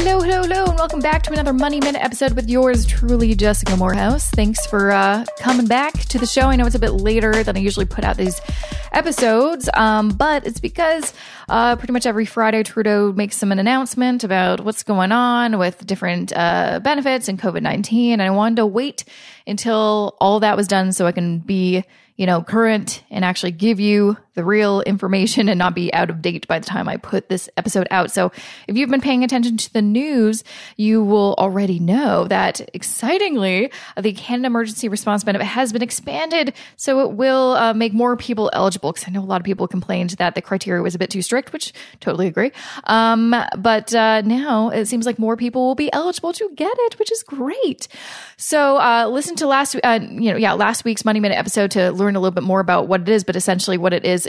Hello, and welcome back to another Money Minute episode with yours truly, Jessica Morehouse. Thanks for coming back to the show. I know it's a bit later than I usually put out these episodes, but it's because pretty much every Friday, Trudeau makes an announcement about what's going on with different benefits and COVID-19, and I wanted to wait until all that was done so I can be current and actually give you the real information and not be out of date by the time I put this episode out. So if you've been paying attention to the news, you will already know that, excitingly, the Canada Emergency Response Benefit has been expanded, so it will make more people eligible, because I know a lot of people complained that the criteria was a bit too strict, which totally agree. But now it seems like more people will be eligible to get it, which is great. So listen to last week's Money Minute episode to learn a little bit more about what it is, but essentially what it is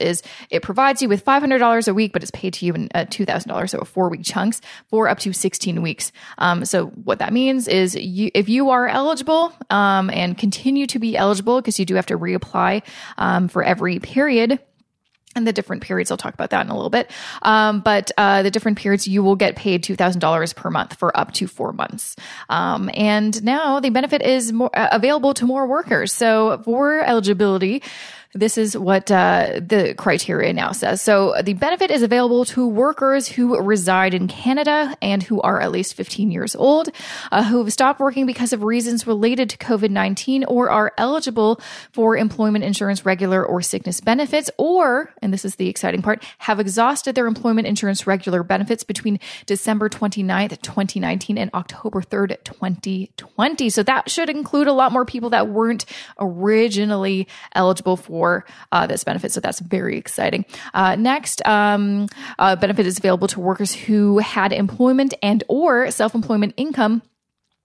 it provides you with $500 a week, but it's paid to you in $2,000, so 4-week chunks for up to 16 weeks. So what that means is if you are eligible and continue to be eligible, because you do have to reapply for every period, and the different periods, I'll talk about that in a little bit. But the different periods, you will get paid $2,000 per month for up to 4 months. And now the benefit is more available to more workers. So for eligibility, this is what the criteria now says. So the benefit is available to workers who reside in Canada and who are at least 15 years old, who have stopped working because of reasons related to COVID-19 or are eligible for employment insurance, regular or sickness benefits, or, and this is the exciting part, have exhausted their employment insurance regular benefits between December 29th, 2019 and October 3rd, 2020. So that should include a lot more people that weren't originally eligible for this benefit. So that's very exciting. Next, benefit is available to workers who had employment and or self-employment income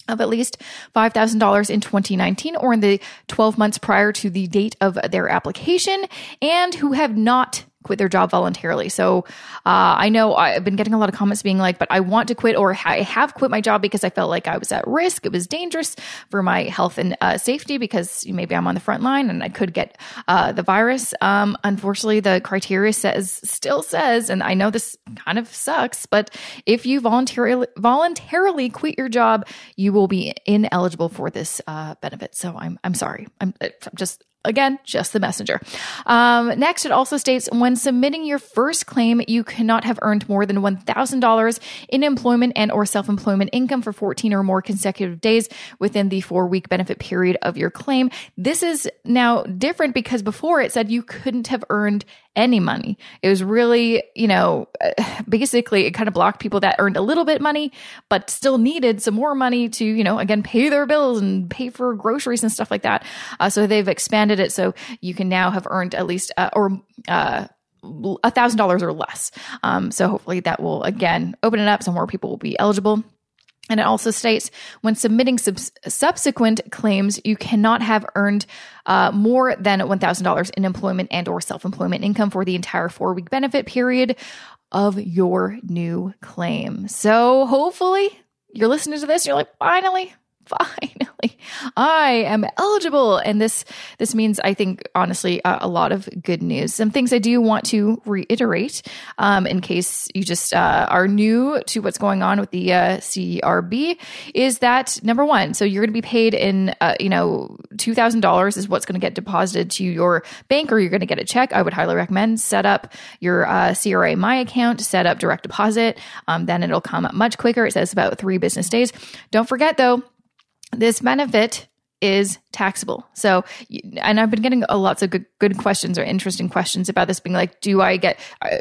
of at least $5,000 in 2019 or in the 12 months prior to the date of their application, and who have not quit their job voluntarily. So I know I've been getting a lot of comments being like, but I want to quit, or I have quit my job because I felt like I was at risk. It was dangerous for my health and safety because maybe I'm on the front line and I could get the virus. Unfortunately, the criteria still says, and I know this kind of sucks, but if you voluntarily quit your job, you will be ineligible for this benefit. So I'm sorry. I'm just the messenger. Next, it also states when submitting your first claim, you cannot have earned more than $1,000 in employment and or self-employment income for 14 or more consecutive days within the 4-week benefit period of your claim. This is now different because before it said you couldn't have earned any money. It was really, basically it kind of blocked people that earned a little bit money, but still needed some more money to, again, pay their bills and pay for groceries and stuff like that. So they've expanded it so you can now have earned at least $1,000 or less. So hopefully that will, again, open it up so more people will be eligible. And it also states when submitting subsequent claims, you cannot have earned more than $1,000 in employment and or self-employment income for the entire 4-week benefit period of your new claim. So hopefully you're listening to this and you're like, finally, I am eligible. And this means, I think, honestly, a lot of good news. Some things I do want to reiterate in case you just are new to what's going on with the CERB is that, number one, so you're going to be paid in, $2,000 is what's going to get deposited to your bank, or you're going to get a check. I would highly recommend set up your CRA My account, set up direct deposit. Then it'll come up much quicker. It says about 3 business days. Don't forget, though, this benefit is taxable. So, and I've been getting lots of good questions or interesting questions about this being like, do I get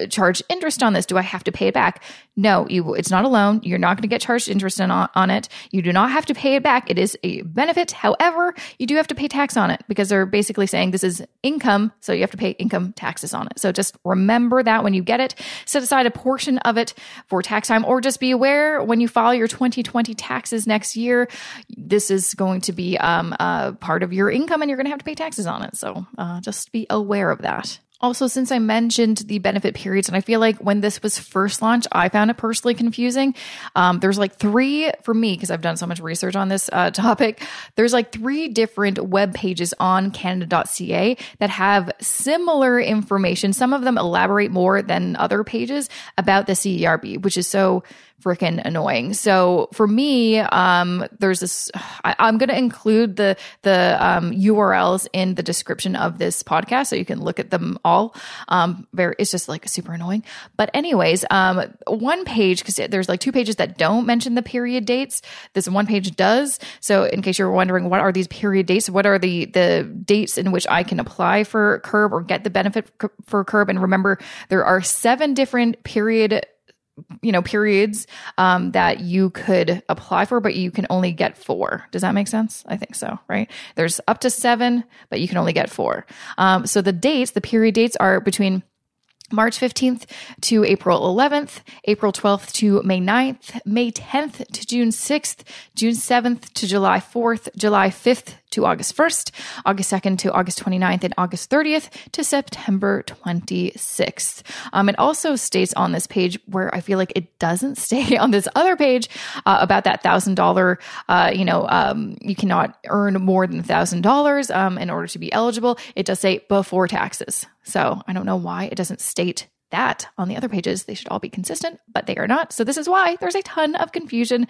charged interest on this? Do I have to pay it back? No, it's not a loan. You're not going to get charged interest on it. You do not have to pay it back. It is a benefit. However, you do have to pay tax on it because they're basically saying this is income. So you have to pay income taxes on it. So just remember that when you get it, set aside a portion of it for tax time, or just be aware when you file your 2020 taxes next year, this is going to be part of your income and you're going to have to pay taxes on it. So just be aware of that. Also, since I mentioned the benefit periods, and I feel like when this was first launched, I found it personally confusing. There's like three, for me, because I've done so much research on this topic, there's like three different web pages on Canada.ca that have similar information. Some of them elaborate more than other pages about the CERB, which is so freaking annoying. So for me, there's this, I'm going to include the URLs in the description of this podcast so you can look at them all. It's just like super annoying. But anyways, one page, because there's like two pages that don't mention the period dates. This one page does. So in case you're wondering, what are these period dates? What are the dates in which I can apply for CERB or get the benefit for CERB? And remember, there are 7 different periods that you could apply for, but you can only get 4. Does that make sense? I think so, right? There's up to 7, but you can only get 4. So the period dates are between March 15th to April 11th, April 12th to May 9th, May 10th to June 6th, June 7th to July 4th, July 5th to August 1st, August 2nd to August 29th, and August 30th to September 26th. It also states on this page, where I feel like it doesn't stay on this other page, about that $1,000, you cannot earn more than $1,000 in order to be eligible. It does say before taxes. So I don't know why it doesn't state that on the other pages. They should all be consistent, but they are not. So this is why there's a ton of confusion,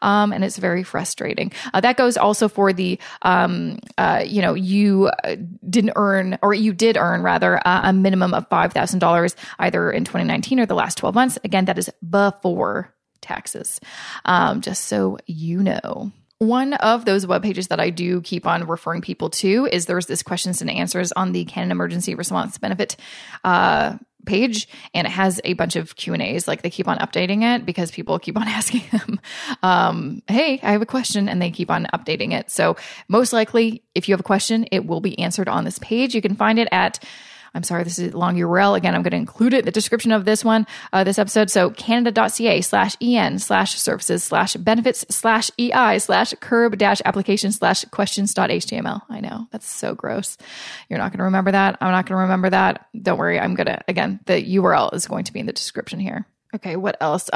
and it's very frustrating. That goes also for the, you didn't earn, or you did earn rather, a minimum of $5,000 either in 2019 or the last 12 months. Again, that is before taxes, just so you know. One of those web pages that I do keep on referring people to is there's this questions and answers on the Canada Emergency Response Benefit page, and it has a bunch of Q&As. Like, they keep on updating it because people keep on asking them, hey, I have a question, and they keep on updating it. So most likely, if you have a question, it will be answered on this page. You can find it at, I'm sorry, this is a long URL. Again, I'm going to include it in the description of this one, this episode. So canada.ca/en/services/benefits/EI/CERB-application/questions.html. I know, that's so gross. You're not going to remember that. I'm not going to remember that. Don't worry. Again, the URL is going to be in the description here. Okay, what else?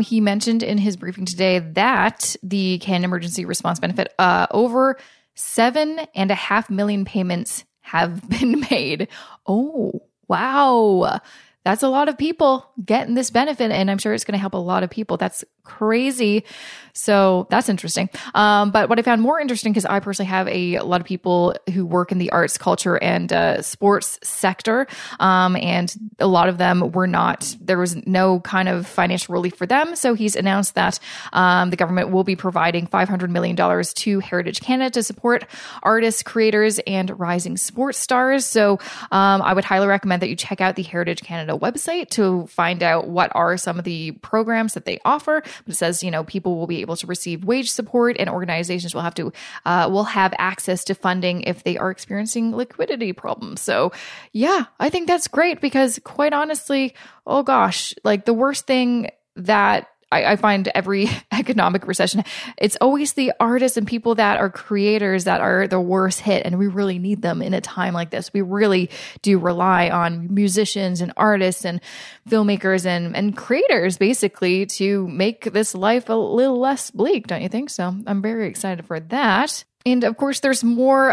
He mentioned in his briefing today that the Canada Emergency Response Benefit, over 7.5 million payments have been made. Oh, wow. That's a lot of people getting this benefit, and I'm sure it's going to help a lot of people. That's crazy. So that's interesting. But what I found more interesting, because I personally have a lot of people who work in the arts, culture, and sports sector, and a lot of them there was no kind of financial relief for them. So he's announced that the government will be providing $500 million to Heritage Canada to support artists, creators, and rising sports stars. So I would highly recommend that you check out the Heritage Canada website to find out what are some of the programs that they offer. But it says, people will be able to receive wage support, and organizations will have access to funding if they are experiencing liquidity problems. So yeah, I think that's great, because quite honestly, oh gosh, like the worst thing that I find every economic recession, it's always the artists and people that are creators that are the worst hit. And we really need them in a time like this. We really do rely on musicians and artists and filmmakers and creators, basically, to make this life a little less bleak, don't you think? So I'm very excited for that. And of course, there's more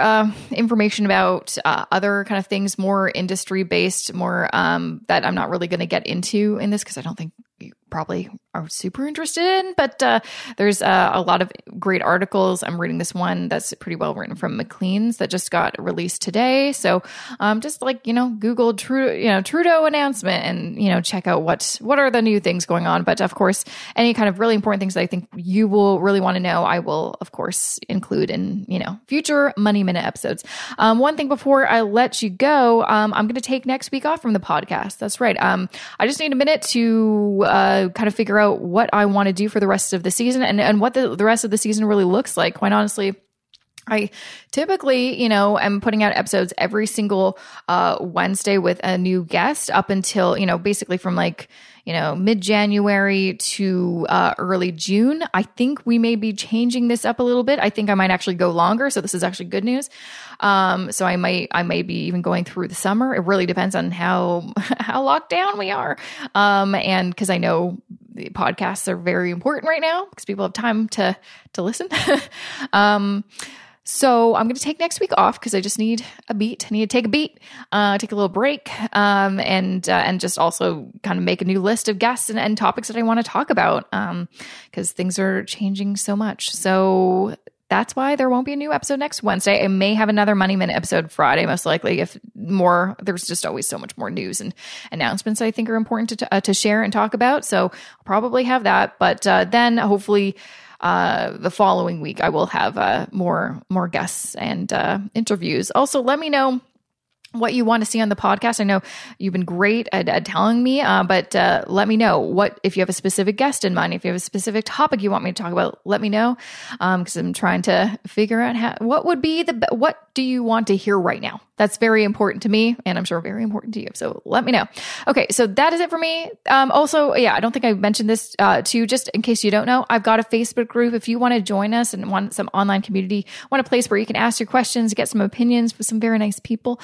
information about other kind of things, more industry-based, more that I'm not really going to get into in this, because I don't think you probably are super interested in. But there's a lot of great articles. I'm reading this one that's pretty well written from Maclean's that just got released today. So just Google Trudeau announcement, and check out what are the new things going on. But of course, any kind of really important things that I think you will really want to know, I will of course include in future Money Minute episodes. One thing before I let you go, I'm going to take next week off from the podcast. That's right. I just need a minute to kind of figure out what I want to do for the rest of the season, and what the rest of the season really looks like. Quite honestly, I typically, am putting out episodes every single Wednesday with a new guest up until, basically from mid-January to early June. I think we may be changing this up a little bit. I think I might actually go longer. So this is actually good news. So I may be even going through the summer. It really depends on how locked down we are. And because I know the podcasts are very important right now because people have time to listen. So I'm going to take next week off because I just need a beat. I need to take a beat, take a little break, and just also kind of make a new list of guests and topics that I want to talk about because things are changing so much. So that's why there won't be a new episode next Wednesday. I may have another Money Minute episode Friday, most likely, there's just always so much more news and announcements I think are important to share and talk about. So I'll probably have that. But then hopefully the following week, I will have more guests and interviews. Also, let me know what you want to see on the podcast. I know you've been great at telling me, but let me know if you have a specific guest in mind, if you have a specific topic you want me to talk about, let me know. Cause I'm trying to figure out what do you want to hear right now? That's very important to me and I'm sure very important to you. So let me know. Okay. So that is it for me. Also, I don't think I mentioned this to you, just in case you don't know, I've got a Facebook group. If you want to join us and want some online community, want a place where you can ask your questions, get some opinions with some very nice people,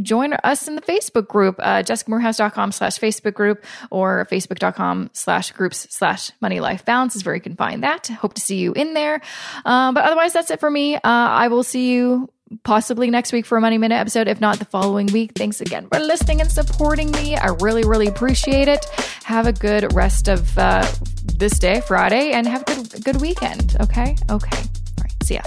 join us in the Facebook group, jessicamoorhouse.com/Facebook group or facebook.com/groups/moneylifebalance is where you can find that. Hope to see you in there. But otherwise, that's it for me. I will see you possibly next week for a Money Minute episode, if not the following week. Thanks again for listening and supporting me. I really, really appreciate it. Have a good rest of this day, Friday, and have a good weekend. Okay? All right. See ya.